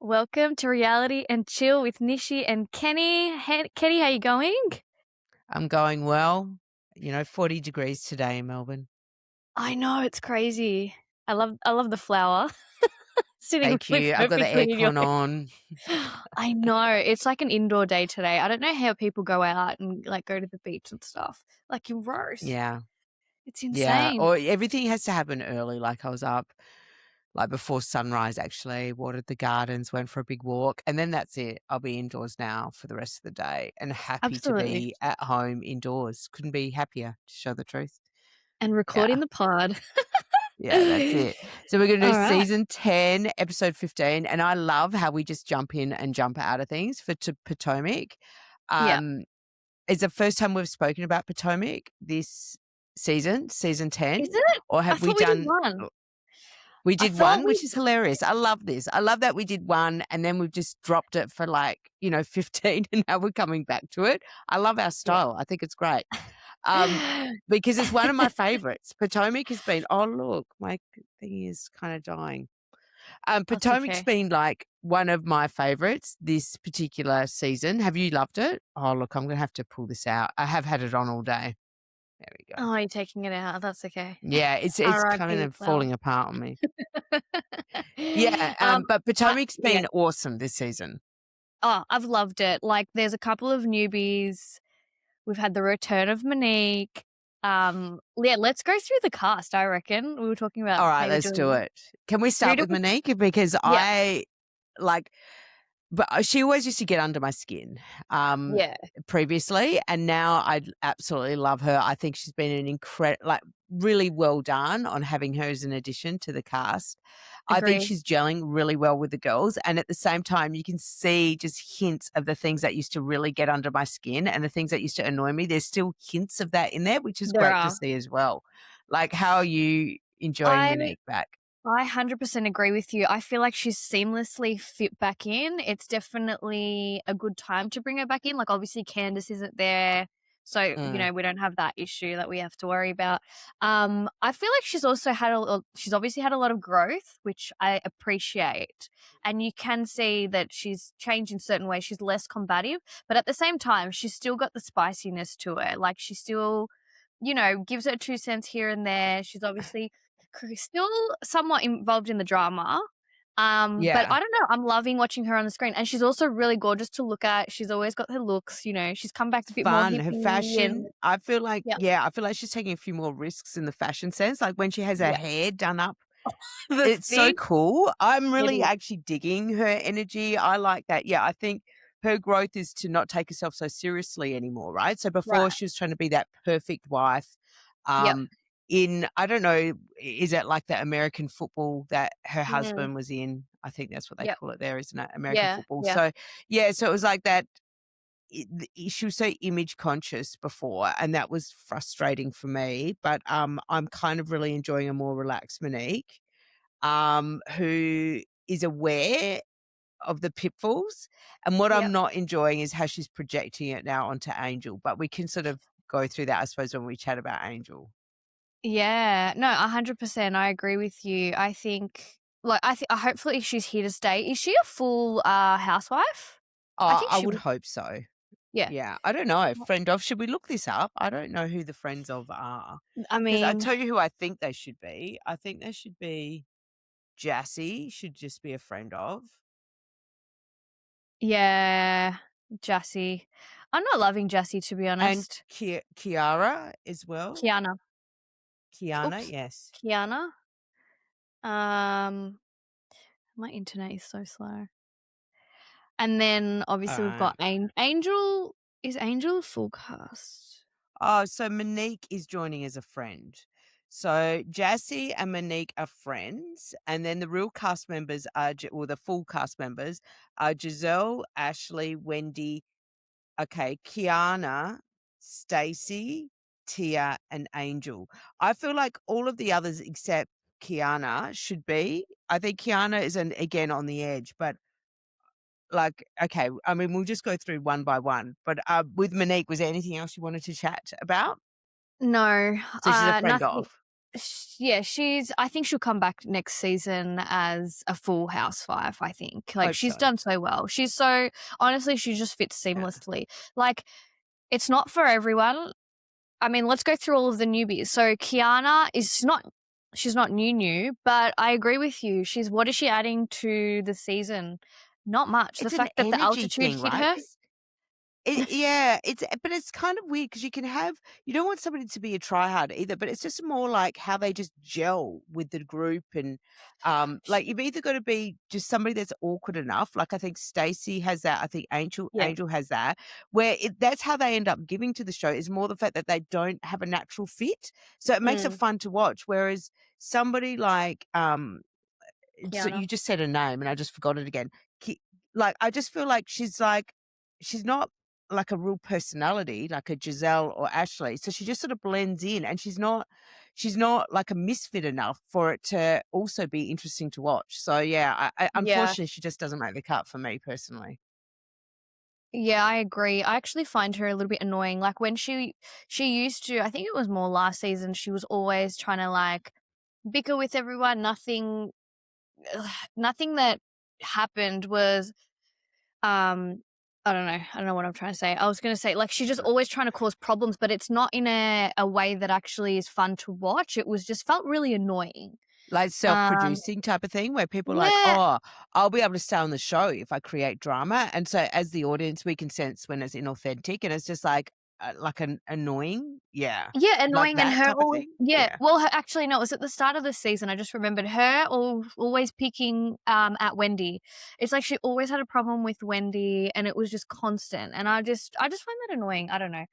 Welcome to Reality and Chill with Nishi and Kenny. Hey, Kenny, how you going? I'm going well. 40 degrees today in Melbourne. I know, it's crazy. I love the flower sitting Thank really you. I've got the perfectly in your aircon on. I know. It's like an indoor day today. I don't know how people go out and go to the beach and stuff. Like in Rose. Yeah. It's Yeah. insane. Or everything has to happen early. Like I was up like before sunrise actually, watered the gardens, went for a big walk, and then that's it. I'll be indoors now for the rest of the day and happy to Absolutely. be at home indoors. Couldn't be happier, to show the truth. And Yeah. recording the pod. Yeah, that's it. So we're going to do All right. season 10, episode 15, and I love how we just jump in and jump out of things for Potomac. Yeah. Um It's the first time we've spoken about Potomac this season 10, Is it? or I have we thought we did done one. we I did thought one, we which is hilarious. I love this. I love that we did one and then we've just dropped it for 15 and now we're coming back to it. I love our Yeah. style. I think it's great. Um, because it's one of my favorites. Potomac has been oh, look, my thing is kinda dying. That's Potomac's okay. been, like, one of my favorites this particular season. Have you loved it? Oh, look, I'm gonna have to pull this out. I have had it on all day. There we go. Oh, you're taking it out. That's okay. Yeah, it's R.I.P. kind the of flower. falling apart on me. Yeah, Um, but I Potomac's yeah. been awesome this season. Oh, I've loved it. Like, there's a couple of newbies. We've had the return of Monique. Yeah, let's go through the cast, I reckon. We were talking about Alright, maybe let's do doing it. Can we should we start do with Monique? Because yeah, like she always used to get under my skin, yeah, previously, and now I absolutely love her. I think she's been really well done on having her as an addition to the cast. I think agree. she's gelling really well with the girls, and at the same time, you can see just hints of the things that used to really get under my skin and the things that used to annoy me. There's still hints of that in there, which is There great to are. see as well. Like, how are you enjoying I Monique back? I 100% agree with you. I feel like she's seamlessly fit back in. It's definitely a good time to bring her back in. Like, obviously, Candace isn't there. So, Mm, we don't have that issue that we have to worry about. I feel like she's also she's obviously had a lot of growth, which I appreciate. And you can see that she's changed in certain ways. She's less combative, but at the same time, she's still got the spiciness to her. Like, she still, gives her 2 cents here and there. She's obviously still somewhat involved in the drama. But yeah. I don't know, I'm loving watching her on the screen, and she's also really gorgeous to look at. She's always got her looks, she's come back It's a bit more fun. Her hippie and fashion, I feel like yeah, yeah, I feel like she's taking a few more risks in the fashion sense, like when she has her yeah. hair done up, The it's so thing cool. I'm it really is actually digging her energy. I like that. Yeah, I think her growth is to not take herself so seriously anymore, right? So before right. she was trying to be that perfect wife, Yep. um, in I don't know, is it like the American football that her Mm. husband was in? I think that's what they Yep. call it there, isn't it? American Yeah, football. yeah. So yeah, so it was like that she was so image conscious before, and that was frustrating for me. But I'm kind of really enjoying a more relaxed Monique, who is aware of the pitfalls. And what I'm Yep. not enjoying is how she's projecting it now onto Angel. But we can sort of go through that, I suppose, when we chat about Angel. Yeah. No, 100%, I agree with you. I think hopefully she's here to stay. Is she a full, housewife? I Oh, think I she would would hope so. yeah. Yeah, I don't know. Friend of, should we look this up? I don't know who the friends of are. I Because I mean, tell you who I think they should be. I think they should be Jassie should just be a friend of. yeah, Jassie. I'm not loving Jassie, to be And honest. Kiara as well. Kiana. Kiana, Oops. yes. Kiana. Um, my internet is so slow. And then obviously we've Alright. got Angel. Is Angel a full cast? Oh, so Monique is joining as a friend. So Jassie and Monique are friends, and then the real cast members are the full cast members are Giselle, Ashley, Wendy, okay, Kiana, Stacey, Tia, and Angel. I feel like all of the others except Kiana should be. I think Kiana is again on the edge, but like, okay, I mean, we'll just go through one by one. But with Monique, was there anything else you wanted to chat about? No, So she's a friend nothing. of. Yeah, I think she'll come back next season as a full housewife, I think. Like, Hope she's so. done so well. She's so honestly, she just fits Yeah. seamlessly. Like, it's not for everyone. I mean, let's go through all of the newbies. So Kiana is not she's not new, but I agree with you. What is she adding to the season? Not much. The It's an fact that the energy altitude thing, hit right? her. Yeah, but it's kind of weird because you don't want somebody to be a tryhard either, but it's just more like how they just gel with the group and, like, you've either gotta be just somebody that's awkward enough, like, I think Stacey has that, I think Yeah. Angel has that, where that's how they end up giving to the show is more the fact that they don't have a natural fit, so it makes it Mm, fun to watch, whereas somebody like, so Kiana. you just said a name and I just forgot it again. Ki Like, I just feel like she's not like a real personality like a Giselle or Ashley, so she just sort of blends in and she's not like a misfit enough for it to also be interesting to watch. So, yeah, I Yeah. unfortunately, she just doesn't make the cut for me personally. Yeah, I agree. I actually find her a little bit annoying. Like when she used to, I think it was more last season, she was always trying to like bicker with everyone. Nothing that happened was I don't know what I'm trying to say. I was going to say like she's just always trying to cause problems, but it's not in a way that actually is fun to watch. It was just felt really annoying. Like Um self-producing type of thing where people are like, yeah, "Oh, I'll be able to stay on the show if I create drama." And so as the audience, we can sense when it's inauthentic and it's just like an annoying. Yeah. yeah, Like annoying and that her type of always thing? yeah. Yeah. Well, actually, no, it was at the start of the season. I just remembered her always picking at Wendy. It's like she always had a problem with Wendy, and it was just constant. And I just find that annoying. I don't know.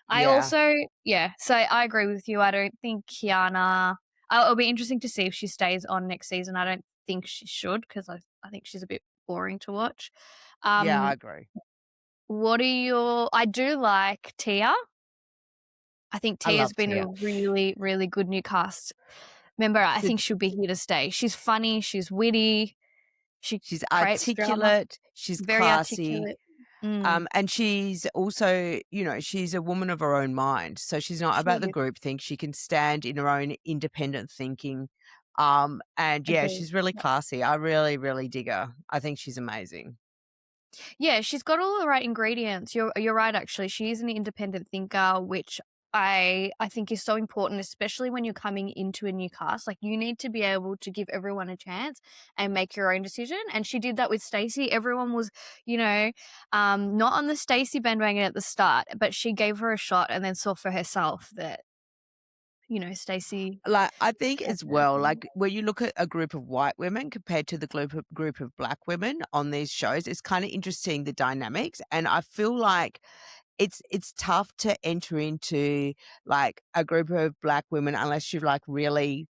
I Yeah. also yeah. So I agree with you. I don't think Kiana. It'll be interesting to see if she stays on next season. I don't think she should because I think she's a bit boring to watch. Yeah, I Um, agree. what are your? I do like Tia. I think I Tia's love been a Tia. really, really good new cast member. I So think she'll be here to stay. She's funny, she's witty, she she's creates drama, articulate, she's very classy, articulate. Mm, and she's also, she's a woman of her own mind. So she's not she about the is. group think. She can stand in her own independent thinking. And yeah, Agreed. she's really classy. I really, really dig her. I think she's amazing. Yeah, she's got all the right ingredients. You're right actually. She is an independent thinker, which I think is so important, especially when you're coming into a new cast. Like you need to be able to give everyone a chance and make your own decision. And she did that with Stacey. Everyone was, you know, not on the Stacey bandwagon at the start, but she gave her a shot and then saw for herself that, Stacey Like, I think had as her well, thing. like, when you look at a group of white women compared to the group of black women on these shows, it's kinda interesting the dynamics, and I feel like it's tough to enter into, like, a group of black women unless you, like, really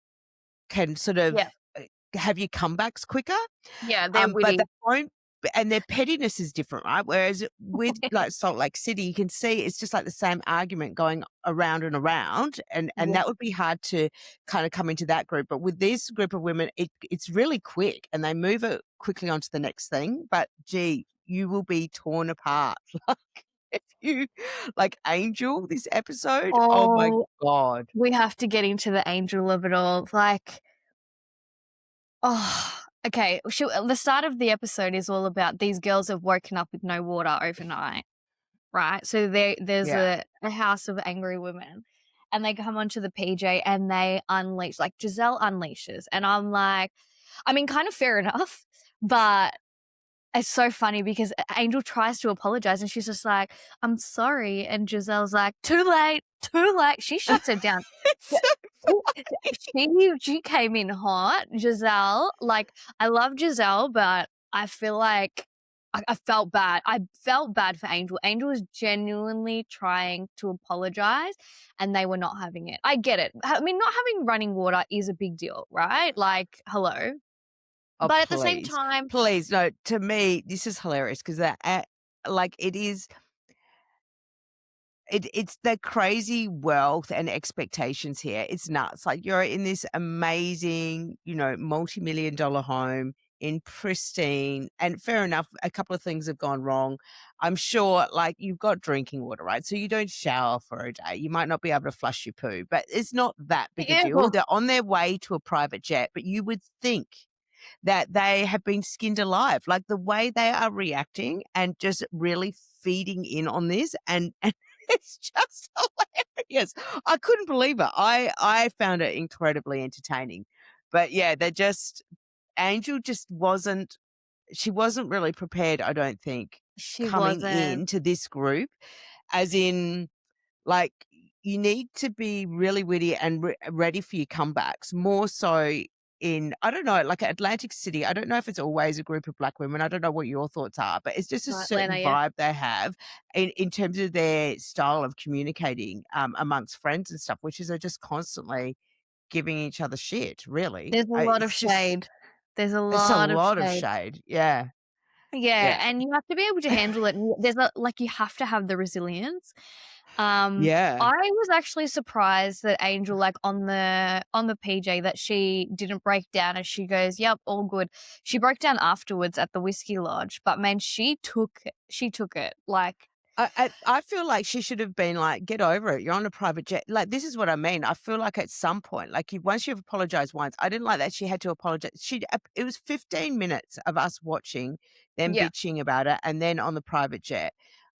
can sort of, Yeah. uh, have your comebacks quicker. Yeah, they're But they witty. won't and their pettiness is different, right? Whereas with, like, Salt Lake City, you can see it's just, like, the same argument going around and around, and Yeah. that would be hard to kinda come into that group, but with this group of women, it's really quick, and they move it quickly on to the next thing, but, gee, you will be torn apart, like, if you like, Angel, this episode, oh my Oh, god. we have to get into the angel of it all. Like, oh, okay. The start of the episode is all about these girls have woken up with no water overnight, right? So there's Yeah. a house of angry women, and they come onto the PJ and they unleash, like Giselle unleashes, and I'm like, I mean, kind of fair enough, but it's so funny because Angel tries to apologize and she's just like, "I'm sorry," and Giselle's like, "Too late, too late." She shuts her down. It's so She came in hot, Giselle. Like, I love Giselle, but I feel like I felt bad. I felt bad for Angel. Angel was genuinely trying to apologize, and they were not having it. I get it. I mean, not having running water is a big deal, right? Like, hello. Oh, But at the same please. time, Please, no, to me, this is hilarious 'cause that like, it's the crazy wealth and expectations here. It's nuts. Like, you're in this amazing, multi-million-dollar home. in pristine, and fair enough, a couple of things have gone wrong. I'm sure, like, you've got drinking water, right? So you don't shower for a day. You might not be able to flush your poo, but it's not that big a deal. Ew. They're on their way to a private jet, but you would think that they have been skinned alive. Like, the way they are reacting and just really feeding in on this, and it's just hilarious. I couldn't believe it. I found it incredibly entertaining. But yeah, they just Angel just wasn't she wasn't really prepared, I don't think, She coming wasn't. into this group, as in, like, you need to be really witty and ready for your comebacks, more so in, I don't know, like Atlantic City. I don't know if it's always a group of black women. I don't know what your thoughts are, but it's just a Atlanta, certain yeah. vibe they have in terms of their style of communicating, amongst friends and stuff, which is they're just constantly giving each other shit, really. There's a lot of It's just shade. There's a it's a lot of lot of shade. shade. Yeah. Yeah, Yeah. and you have to be able to handle it. There's a like, you have to have the resilience. Yeah. I was actually surprised that Angel, like, on the PJ, that she didn't break down as she goes, "Yep, all good." She broke down afterwards at the whiskey lodge, but man, she took it, like, I feel like she should have been like, "Get over it. You're on a private jet." Like, this is what I mean. I feel like at some point, like, you once you've apologized once, I didn't like that she had to apologize. It was 15 minutes of us watching them yeah, bitching about it, and then on the private jet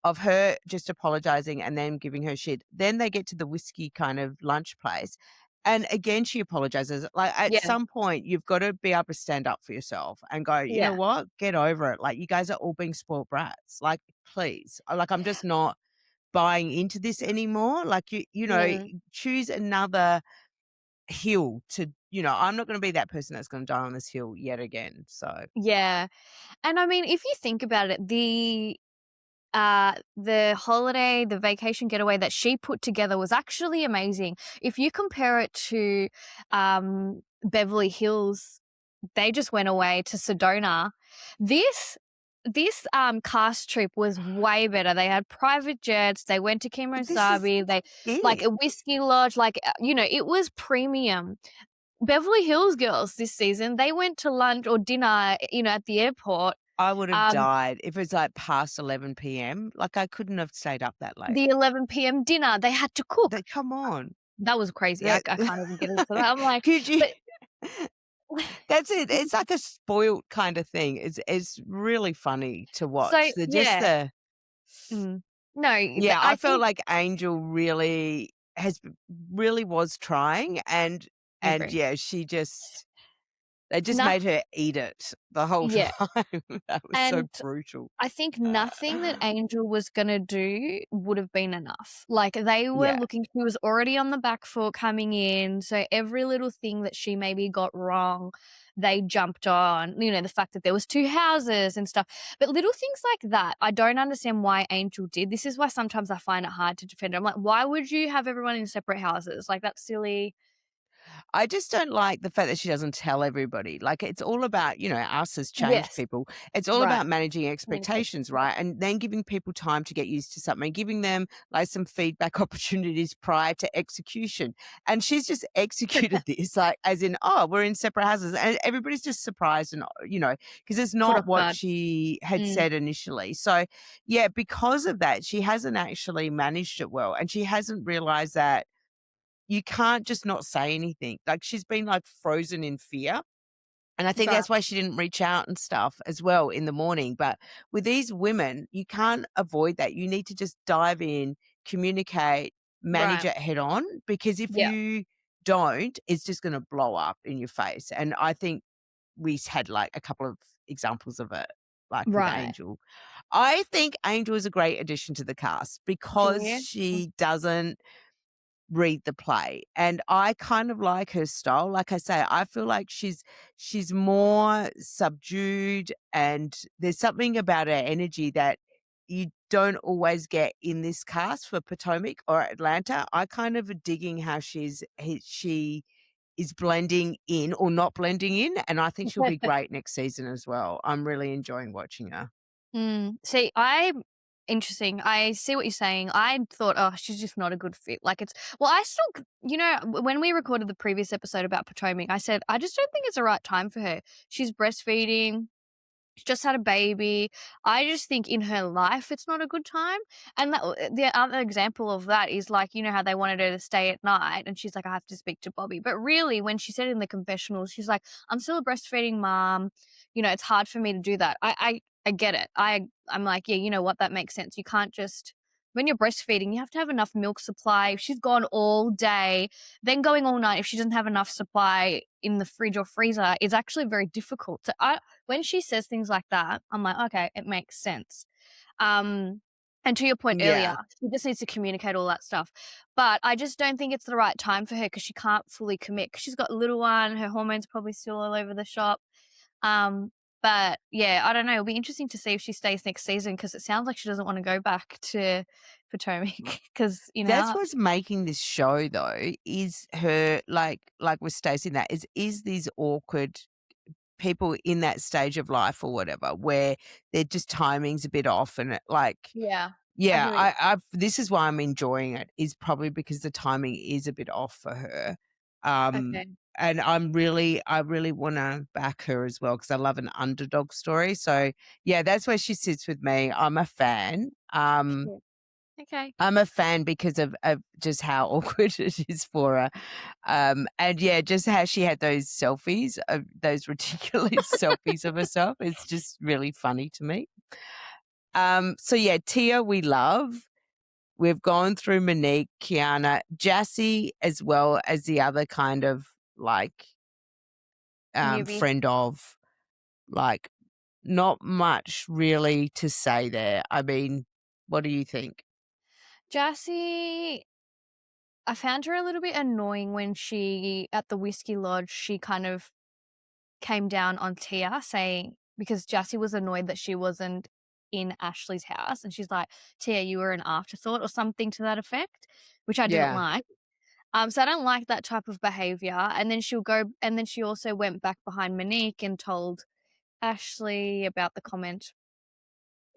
of her just apologizing and then giving her shit. Then they get to the whiskey kind of lunch place, and again she apologizes. Like, at yeah, some point, you've got to be able to stand up for yourself and go, "You know yeah, what? Get over it. Like, you guys are all being spoiled brats. Like, please." Like, I'm just not buying into this anymore. Like, mm, choose another hill to, I'm not gonna be that person that's gonna die on this hill yet again. So, yeah, and I mean, if you think about it, the holiday, the vacation getaway that she put together was actually amazing. If you compare it to, Beverly Hills, they just went away to Sedona. This this cast trip was way better. They had private jets, they went to but this is Kemosabe, they like it. a whiskey lodge, like, it was premium. Beverly Hills girls this season, they went to lunch or dinner, at the airport. I would have Um, died if it was, like, past 11 p.m. Like, I couldn't have stayed up that late. the 11 p.m. dinner, they had to cook. Come on. That was crazy. I That I can't even get into that. I'm like, could you but That's it. It's like a spoilt kind of thing. It's really funny to so watch. yeah. Mm. No, but Yeah, I I felt think like Angel really was trying, I and agree. yeah, they just Noth made her eat it the whole Yeah, time. That was so and brutal. I think nothing that Angel was gonna do would have been enough. Like, they were Yeah. looking she was already on the back foot coming in, so every little thing that she maybe got wrong, they jumped on. The fact that there was 2 houses and stuff. But little things like that, I don't understand why Angel did. This is why sometimes I find it hard to defend her. I'm like, "Why would you have everyone in separate houses? Like, that's silly." I just don't like the fact that she doesn't tell everybody. Like, it's all about, us as change Yes, people. It's all right. about managing Communication, expectations, yeah. right? And then giving people time to get used to something, giving them like some feedback opportunities prior to execution. And she's just executed this, like, as in, oh, we're in separate houses. And everybody's just surprised, and, because it's Caught not off what guard. she had Mm, said initially. So, yeah, because of that, she hasn't actually managed it well. And she hasn't realized that you can't just not say anything. Like, she's been, like, frozen in fear, and I think right, that's why she didn't reach out and stuff as well in the morning. But with these women, you can't avoid that. You need to just dive in, communicate, manage right. it head on, because if Yeah, you don't, it's just gonna blow up in your face. And I think had, like, a couple of examples of it, like, with right. Angel. I think Angel is a great addition to the cast Do because you? she doesn't read the play, and I kind of like her style. Like I say, I feel like she's more subdued, and there's something about her energy that you don't always get in this cast for Potomac or Atlanta. I kind of are digging how she is blending in or not blending in, and I think she'll be great next season as well. I'm really enjoying watching her. See, Interesting. I see what you're saying. I thought, "Oh, she's just not a good fit." Like, it's well, I still when we recorded the previous episode about Potomac, I said, "I just don't think it's the right time for her." She's breastfeeding. She just had a baby. I just think in her life it's not a good time. And the other example of that is like, you know how they wanted her to stay at night and she's like, I have to speak to Bobby. But really, when she said in the confessionals, she's like, I'm still a breastfeeding mom. It's hard for me to do that. I get it. I'm like, yeah, you know what? That makes sense. You can't just when you're breastfeeding, you have to have enough milk supply. If she's gone all day, then going all night, if she doesn't have enough supply in the fridge or freezer, is actually very difficult. So when she says things like that, I'm like, okay, it makes sense. Um, and to your point earlier, Yeah. she just needs to communicate all that stuff. But I just don't think it's the right time for her because she can't fully commit. 'Cause she's got a little one, her hormones probably still all over the shop. Um, but yeah, I don't know. It'll be interesting to see if she stays next season because it sounds like she doesn't want to go back to Potomac because That's what's making this show though, is her like with Stacey and that is these awkward people in that stage of life or whatever, where their just timing's a bit off and yeah, I yeah, hear what you I've this is why I'm enjoying it, is probably because the timing is a bit off for her. okay. And I really wanna back her as well because I love an underdog story. So, yeah, that's where she sits with me. I'm a fan. Yeah. Okay. I'm a fan because of just how awkward it is for her. And yeah, just how she had those selfies, of those ridiculous selfies of herself. It's just really funny to me. So yeah, Tia, we love. We've gone through Monique, Kiana, Jassie, as well as the other kind of like Newbie. friend of, like, not much really to say there. I mean, what do you think? Jassie, I found her a little bit annoying when at the Whiskey Lodge, she kind of came down on Tia saying, because Jassie was annoyed that she wasn't in Ashley's house. And she's like, Tia, you were an afterthought or something to that effect, which I didn't Yeah. like. So I don't like that type of behavior. And then she also went back behind Monique and told Ashley about the comment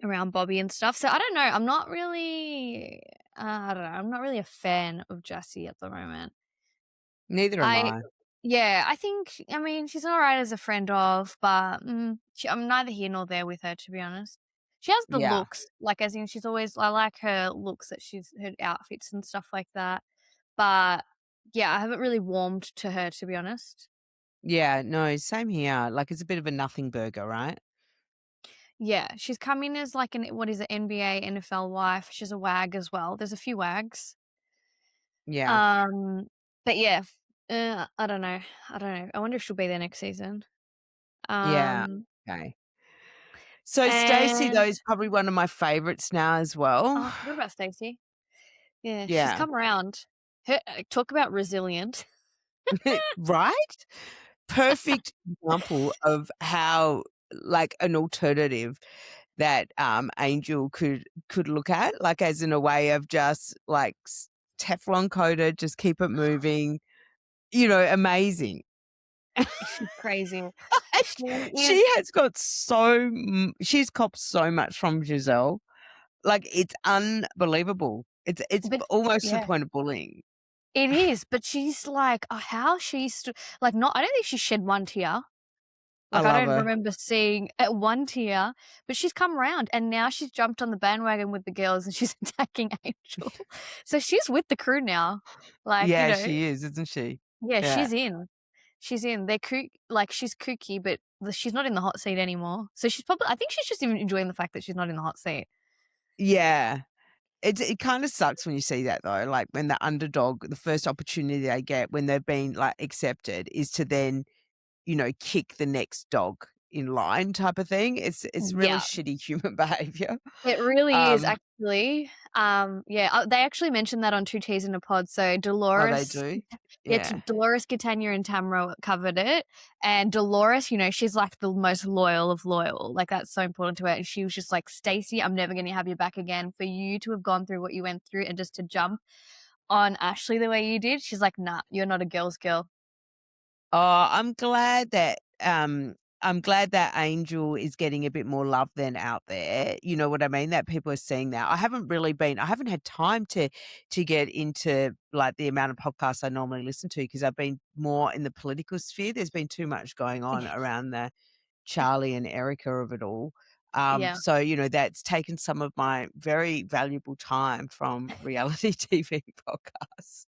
around Bobby and stuff. So I don't know. I don't know. I'm not really a fan of Jassie at the moment. Neither am I I. Yeah, I mean, she's alright as a friend of, but, I'm neither here nor there with her, to be honest. She has the Yeah. looks, like, as in I like her looks that her outfits and stuff like that, but, yeah, I haven't really warmed to her, to be honest. Yeah, no, same here. Like, it's a bit of a nothing burger, right? Yeah, she's come in as, like, what is it, NBA, NFL wife, she's a wag as well, there's a few wags. Yeah. Um, but yeah, I don't know, I wonder if she'll be there next season. Yeah. Um, Okay. So Stacey, though, and is probably one of my favorites now as well. Oh, I forgot about Stacey. Yeah, she's Yeah. come around. Talk about resilient. Right? Perfect example of how, like, an alternative that, Angel could look at, like, as in a way of just, like, Teflon coated, just keep it moving, amazing. She's crazy. Like, She she is, has got she's copped so much from Giselle. Like, it's unbelievable. It's but almost to the yeah, point of bullying. it is. But she's like, how like, not. I don't think she shed one tear. I Like, I love don't her. remember seeing one tear. But she's come around, and now she's jumped on the bandwagon with the girls, and she's attacking Angel. So she's with the crew now. Like, Yeah, she is, isn't she? yeah, Yeah. she's in. She's in. Like, she's kooky, but she's not in the hot seat anymore. So I think she's just even enjoying the fact that she's not in the hot seat. Yeah. It kinda sucks when you see that though, like, when the underdog, the first opportunity they get when they've been, like, accepted is to then, kick the next dog in line type of thing. It's really Yeah, shitty human behavior. it really is Um actually. Yeah, they actually mentioned that on Two Teas in a Pod. So Oh, they do? Yeah. Dolores, Catania, and Tamra covered it, and Dolores, she's like the most loyal of loyal. Like, that's so important to her. And she was just like, Stacey, I'm never going to have you back again. For you to have gone through what you went through and just to jump on Ashley the way you did, she's like, nah, you're not a girl's girl. Oh, I'm glad that, I'm glad that Angel is getting a bit more love then out there, you know what I mean? That people are seeing that. I haven't had time to get into, like, the amount of podcasts I normally listen to because I've been more in the political sphere. There's been too much going on around the Charlie and Erica of it all. Yeah. So, that's taken some of my very valuable time from reality TV podcasts.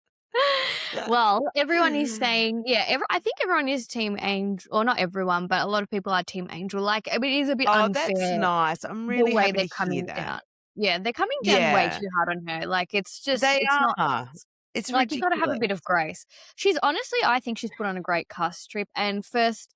Well, everyone is saying, yeah, I think everyone is Team Angel, or not everyone, but a lot of people are Team Angel. Like, I mean, it is a bit Oh, that's unfair nice. I'm the really way happy they're to hear coming that. down. Yeah, they're coming down way Yeah, too hard on her. Like, they it's not are. It's like, you gotta have a ridiculous. bit of grace. She's honestly, I think she's put on a great cast trip, and first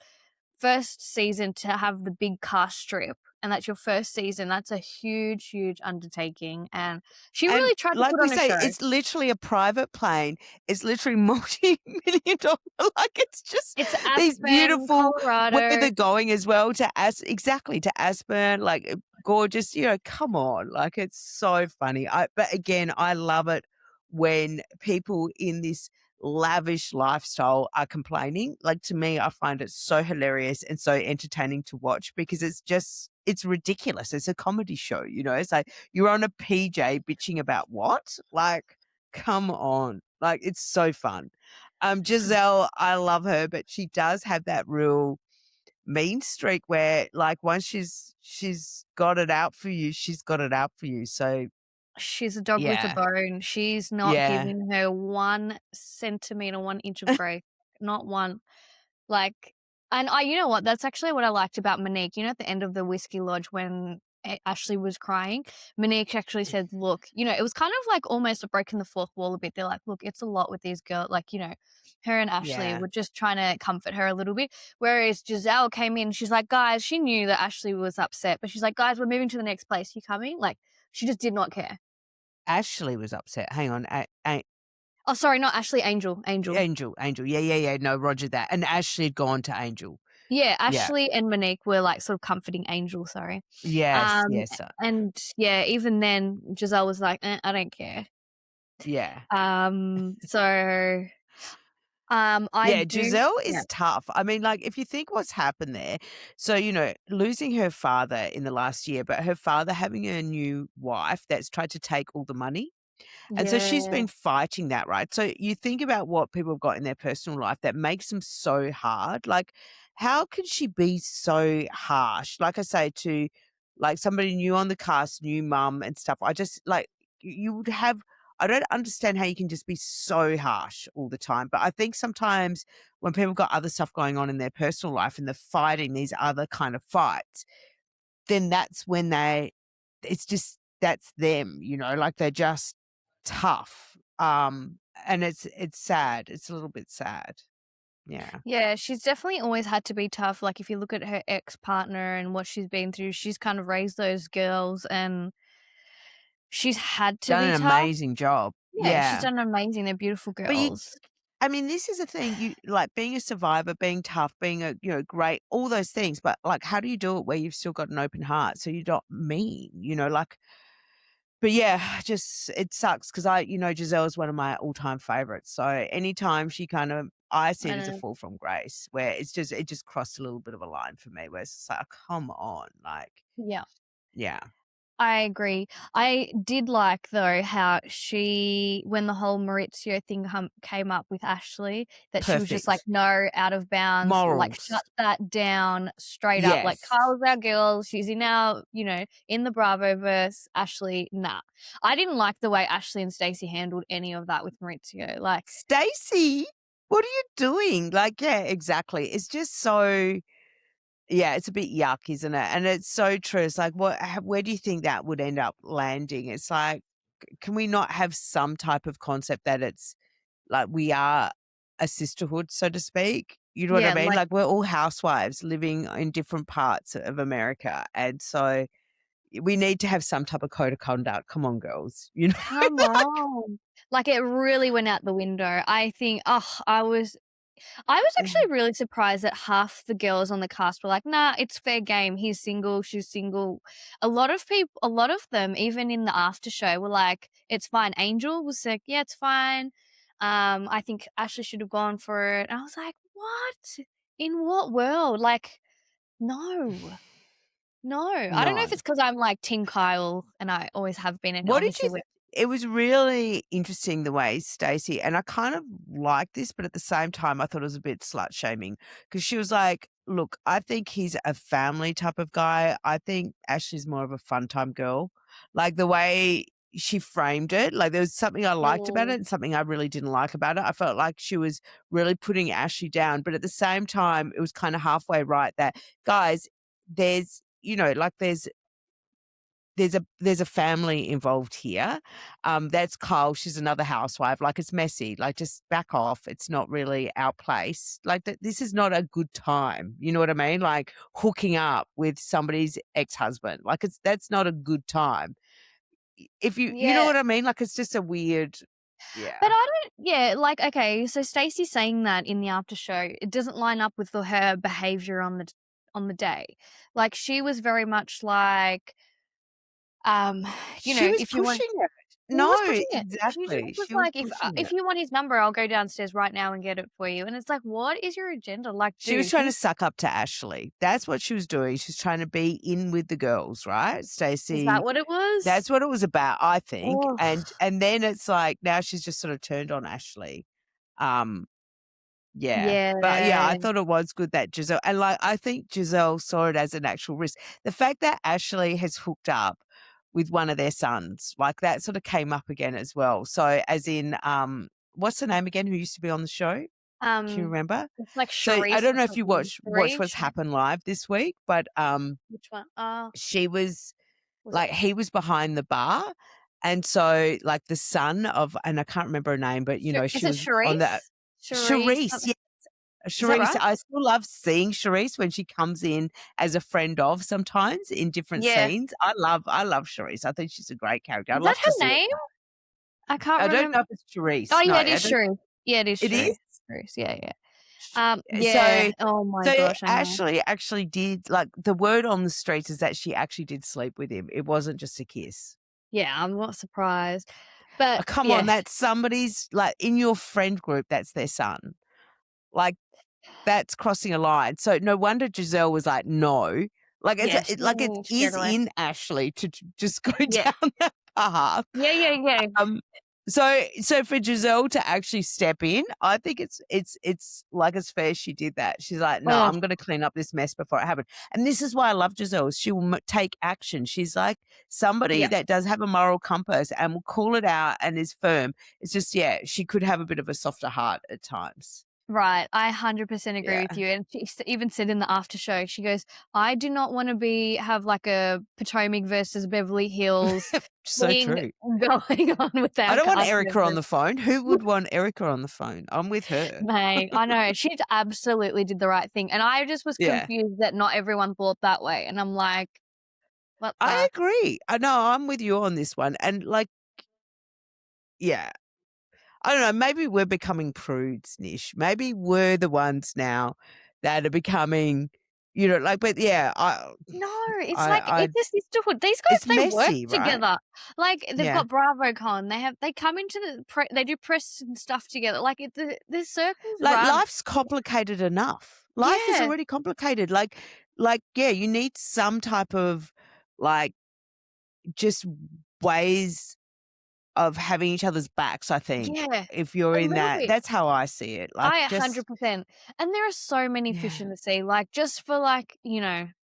season to have the big cast trip, and that's your first season, that's a huge, huge undertaking, and she And really tried to like put we on a say, show. it's literally a private plane. It's literally multi-million dollar. Like, it's just It's these Aspen, beautiful where Colorado. they're going as well to exactly to Aspen, like, gorgeous, come on. Like, it's so funny. But again, I love it when people in this lavish lifestyle are complaining. Like, to me, I find it so hilarious and so entertaining to watch because it's ridiculous. It's a comedy show, It's like you're on a PJ bitching about what? Like, come on. Like, it's so fun. Giselle, I love her, but she does have that real mean streak where, like, once she's got it out for you, she's got it out for you. So She's a dog with a yeah. bone. She's not Yeah. giving her 1 centimeter, 1 inch of grace. Not one. Like, and you know what? That's actually what I liked about Monique. You know, at the end of the Whiskey Lodge when Ashley was crying, Monique actually said, "Look, it was kind of like almost a breaking the fourth wall a bit. They're like, look, it's a lot with these girls. Like, her and Ashley Yeah. were just trying to comfort her a little bit. Whereas Giselle came in, she's like, guys, she knew that Ashley was upset, but she's like, guys, we're moving to the next place. You coming? Like, she just did not care. Ashley was upset. Hang on. Oh, sorry, not Ashley, Angel. Angel. Angel. Yeah, yeah, yeah. No, roger that. And Ashley had gone to Angel. Yeah, Yeah. Ashley and Monique were, like, sort of comforting Angel, sorry. Yes, yes. And yeah, even then, Giselle was like, I don't care." Yeah. So, I Yeah, do Giselle yeah. is tough. I mean, like, if you think what's happened there, so, losing her father in the last year, but her father having a new wife that's tried to take all the money. And so she's Yeah. been fighting that, right? So you think about what people have got in their personal life that makes them so hard. Like, how can she be so harsh? Like I say, to like somebody new on the cast, new mum and stuff. I just like you would have. I don't understand how you can just be so harsh all the time. But I think sometimes when people got other stuff going on in their personal life and they're fighting these other kind of fights, then that's when it's just that's them, like they're just tough. And it's sad. It's a little bit sad. Yeah. Yeah, she's definitely always had to be tough, like, if you look at her ex-partner and what she's been through, she's kind of raised those girls, and she's had to Done be an tough. amazing job. Yeah, she's Yeah. done amazing, they're beautiful But girls. I mean, this is the thing, you like being a survivor, being tough, being a, great, all those things, but like how do you do it where you've still got an open heart so you're not mean, like but yeah, just it sucks because Giselle is one of my all-time favorites. So anytime she kind of I see it as a And fall from grace where it just crossed a little bit of a line for me where it's just like, come on, like, yeah. yeah, I agree. I did like though how when the whole Maurizio thing came up with Ashley, that she was just like, perfect. no, out of bounds, like Morals. shut that down straight up. Like Yes. Kyle's our girl, she's in our, in the Bravo verse. Ashley, nah. I didn't like the way Ashley and Stacey handled any of that with Maurizio. Like, Stacey, what are you doing? Like, yeah, exactly. It's just so yeah, it's a bit yuck, isn't it? And it's so true. It's like, where do you think that would end up landing? It's like, can we not have some type of concept that it's like we are a sisterhood, so to speak? You know what I yeah, mean? like, Like we're all housewives living in different parts of America. And so we need to have some type of code of conduct. Come on, girls. come on. Like, it really went out the window. I think, I was actually really surprised that half the girls on the cast were like, "Nah, it's fair game. He's single, she's single." A lot of them, even in the after show, were like, "It's fine." Angel was like, "Yeah, it's fine." I think Ashley should have gone for it. And I was like, "What? In what world?" Like, No. No. I don't know if No. it's because 'cause I'm, like, Team Kyle, and I always have been, and What did obviously you we're It was really interesting the way Stacey, and I kind of like this, but at the same time, I thought it was a bit slut shaming because she was like, "Look, I think he's a family type of guy. I think Ashley's more of a fun time girl." Like the way she framed it, like there was something I liked about it mm, and something I really didn't like about it. I felt like she was really putting Ashley down, but at the same time, it was kind of halfway right that, guys, there's, like there's a family involved here. That's Kyle. She's another housewife. Like it's messy. Like just back off. It's not really our place. Like this is not a good time. You know what I mean? Like hooking up with somebody's ex-husband. Like that's not a good time. If you know yeah. what I mean? Like it's just a weird. But Yeah. I don't yeah, like, okay, so Stacey saying that in the after show, it doesn't line up with her behavior on the day. Like, she was very much like, um, She was if you want pushing it. who No, was pushing it? She just exactly. was She was like, pushing if it. you want his number, I'll go downstairs right now and get it for you." And it's like, what is your agenda? Like, She was dude, trying to he's suck up to Ashley. That's what she was doing. She's trying to be in with the girls, right? is that Stacey. what it was? That's what it was about, I think, Oh, and then it's like now she's just sort of turned on Ashley. Um, yeah. But, yeah, yeah. I thought it was good that Giselle and, like, I think Giselle saw it as an actual risk. The fact that Ashley has hooked up with one of their sons, like, that sort of came up again as well. So, as in, what's the name again who used to be on the show? Can you Um, remember? it's like So, I Charisse don't or know if you something. watch Cherie? what's happened live this week, but, Which one? she was Was it like, he was behind the bar, and so, like, the son of and I can't remember her name, but, is she it was on the Charisse? Charisse Charisse, something. yeah, Is that Charisse. right? I still love seeing Charisse when she comes in as a friend of sometimes in different Yeah. scenes. I love Charisse. I think she's a great character. I'd Is that love to her see it name? more. I can't I don't remember. know if it's Oh, Charisse. No, yeah, it I is don't. Charisse. Yeah, it is It is? Charisse. Charisse, yeah, yeah. So Yeah. Oh my so gosh, I know. Ashley actually did like, the word on the streets is that she actually did sleep with him. It wasn't just a kiss. Yeah, I'm not surprised. But Come on, yeah. that's somebody's like, in your friend group, that's their son. Like, that's crossing a line. So no wonder Giselle was like, "No." Like, Yeah, like it she scared is away. in Ashley to just go Yeah. down that path. Yeah, yeah, yeah. Um, so for Giselle to actually step in, I think it's like it's fair she did that. She's like, "No, Oh, I'm gonna clean up this mess before it happened." And this is why I love Giselle. She will take action. She's like somebody yeah. that does have a moral compass and will call it out and is firm. It's just, yeah, she could have a bit of a softer heart at times. Right, I 100% agree with Yeah. you, and she even said in the after show, she goes, "I do not wanna have, like, a Potomac versus Beverly Hills So thing true. going on with I our don't want cast Erica on members." the phone. Who would want Erica on the phone? I'm with her. Mate, I know, she absolutely did the right thing, and I just was Yeah. confused that not everyone thought that way, and I'm like, "What I the" agree. I know, I'm with you on this one. And, like, yeah, I don't know, maybe we're becoming prudes, Nish. Maybe we're the ones now that are becoming, like, but yeah, No, it's like, I it's a sisterhood. These guys, it's they work messy, right? together. Like, they've Yeah. got BravoCon, they come into they do press and stuff together, like, the circles Like, run. life's complicated enough. Life is Yeah, already complicated. Yeah, you need some type of, like, just ways of having each other's backs, I think, yeah, if you're a in little that. bit. That's how I see it. Like, I just 100%. And there are so many fish yeah. in the sea, like, just for, like,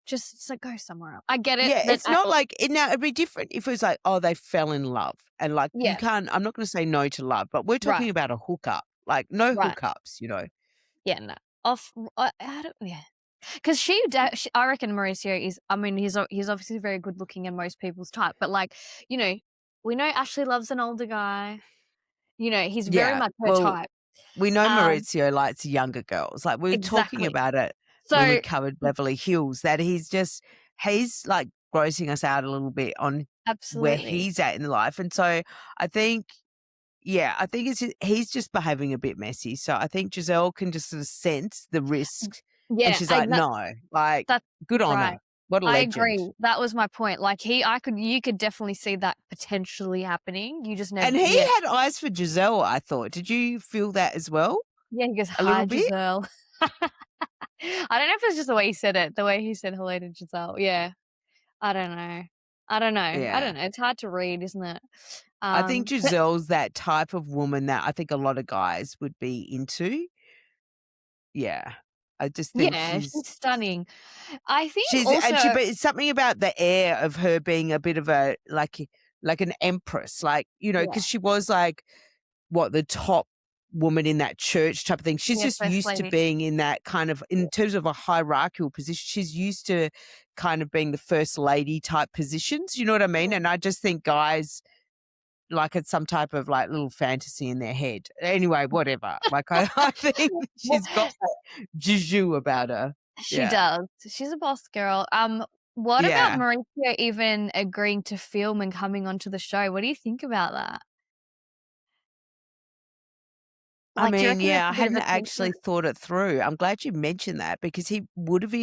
just it's like, go somewhere else. I get it Yeah, that it's not like now it'd be different if it was like, oh, they fell in love and, like, you yeah, can't I'm not gonna say no to love, but we're right, talking about a hookup, like, no right. hookups. Yeah, no. I don't yeah. 'Cause I reckon Mauricio is I mean, he's obviously very good looking and most people's type, but, like, you know, we know Ashley loves an older guy, he's very Yeah, much her well, type. we know Um, Maurizio likes younger girls, like, we were talking exactly. about it when we So covered Beverly Hills, that he's, like, grossing us out a little bit on where absolutely. he's at in life, and so I think yeah, I think he's just behaving a bit messy, so I think Giselle can just sort of sense the risk, and Yeah, she's like, "No," like, that's good on right. her. What a I legend. agree. That was my point. Like, you could definitely see that potentially happening. You just never And he yeah. had eyes for Giselle, I thought. Did you feel that as well? Yeah, he goes, A little "Hi, bit? Giselle." I don't know if it's just the way he said it, the way he said hello to Giselle. Yeah. I don't know. I don't know. I Yeah. don't know. It's hard to read, isn't it? I think But Giselle's that type of woman that I think a lot of guys would be into. Yeah. I just think yeah, she's stunning. I think but also it's something about the air of her being a bit of a like an empress, like, yeah, because she was like, what, the top woman in that church type of thing. She's yeah, just first used to lady. being in that kind of, in terms of a hierarchical position, she's used to kind of being the first lady type positions, you know what I mean? Mhm. And I just think guys like it's some type of like little fantasy in their head. Anyway, whatever. Like I think Well, she's got juju about her. she Yeah. does. She's a boss girl. What about Yeah. Mauricio even agreeing to film and coming onto the show? What do you think about that? I Like, do you mean, reckon that's yeah, I a bit of hadn't attention? actually thought it through. I'm glad you mentioned that because he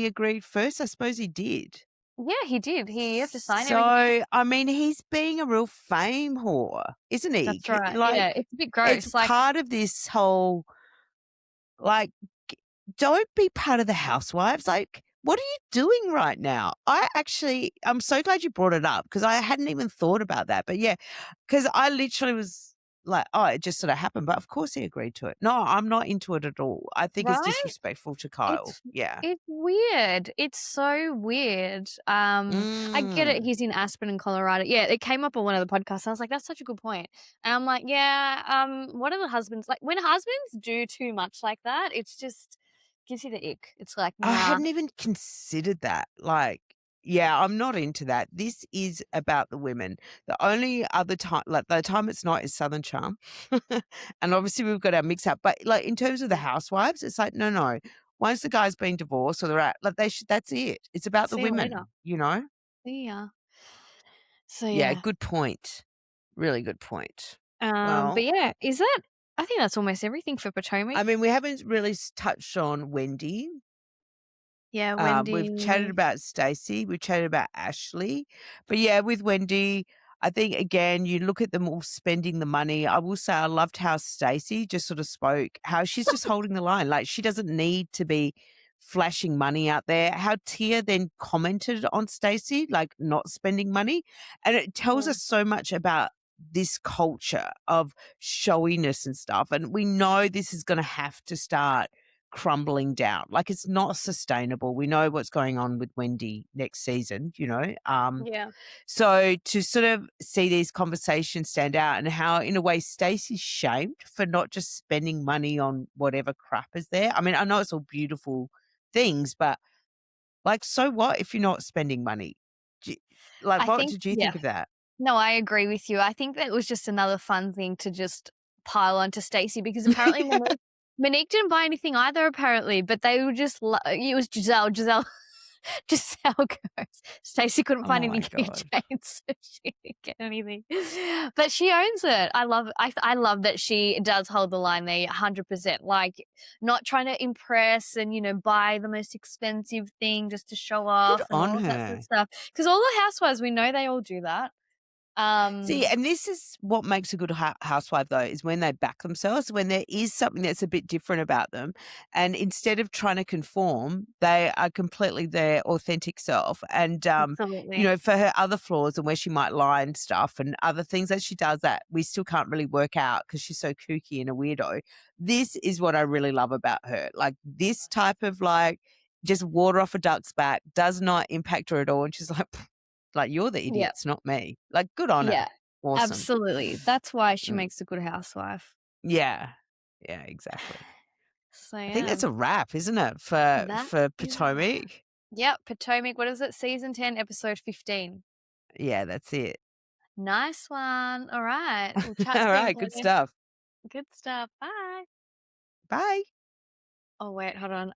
agreed first? I suppose he did. Yeah, he did. He have to sign everything. So, I mean, he's being a real fame whore, isn't he? That's right. Like, Yeah, it's a bit it's gross. Like, part of this whole, like, don't be part of the housewives. Like, what are you doing right now? I'm so glad you brought it up because I hadn't even thought about that. But yeah, because I literally was like, oh, it just sort of happened. But of course he agreed to it. No, I'm not into it at all. I think it's right? disrespectful to Kyle. It's Yeah. it's weird. It's so weird. I get it. Mm. He's in Aspen in Colorado. Yeah, it came up on one of the podcasts. I was like, that's such a good point. And I'm like, yeah. What are the husbands like? When husbands do too much like that, it's just gives you the ick. It's like, I nah, hadn't even considered that. Like, yeah, I'm not into that. This is about the women. The only other time, like the time it's not, is Southern Charm, and obviously we've got our mix up. But like in terms of the housewives, it's like no, no. Once the guy's been divorced or they're out, like they should. That's it. It's about the see you later. women. You know. See ya. So Yeah. yeah. Good point. Really good point. But Well, yeah, is that? I think that's almost everything for Potomac. I mean, we haven't really touched on Wendy. Yeah, We've chatted Wendy. about Stacey, we chatted about Ashley, but yeah, with Wendy, I think again, you look at them all spending the money. I will say I loved how Stacey just sort of spoke, how she's just holding the line. Like she doesn't need to be flashing money out there. How Tia then commented on Stacey, like not spending money. And it tells Mm, us so much about this culture of showiness and stuff. And we know this is going to have to start crumbling down. Like it's not sustainable. We know what's going on with Wendy next season, you know. yeah. So to sort of see these conversations stand out and how in a way Stacey's shamed for not just spending money on whatever crap is there. I mean, I know it's all beautiful things, but like so what if you're not spending money? Do like I what think did you yeah. think of that? No, I agree with you. I think that was just another fun thing to just pile onto Stacey because apparently Monique didn't buy anything either apparently, but they were just it was Giselle. Giselle goes, Stacey couldn't find Oh any my god. keychains, so she didn't get anything. But she owns it. I love I love that she does hold the line there 100%. Like not trying to impress and buy the most expensive thing just to show Good off and on all of that sort of her. stuff. Because all the housewives, we know they all do that. See, Um, and this is what makes a good housewife, though, is when they back themselves, when there is something that's a bit different about them. And instead of trying to conform, they are completely their authentic self. And, Absolutely. for her other flaws and where she might lie and stuff and other things that she does that we still can't really work out because she's so kooky and a weirdo. This is what I really love about her. Like this type of like, just water off a duck's back does not impact her at all. And she's like, like, "You're the Yeah. idiots, not me." Like, good on her. Yeah. Awesome. Absolutely. That's why she Mm. makes a good housewife. Yeah. Yeah, exactly. So I think yeah, that's a wrap, isn't it, for that is a wrap. Potomac? Yep, Potomac. What is it? Season 10, episode 15. Yeah, that's it. Nice one. All right. We'll chat soon, Alright, good Claudia. stuff. Good stuff. Bye. Bye. Oh, wait, hold on.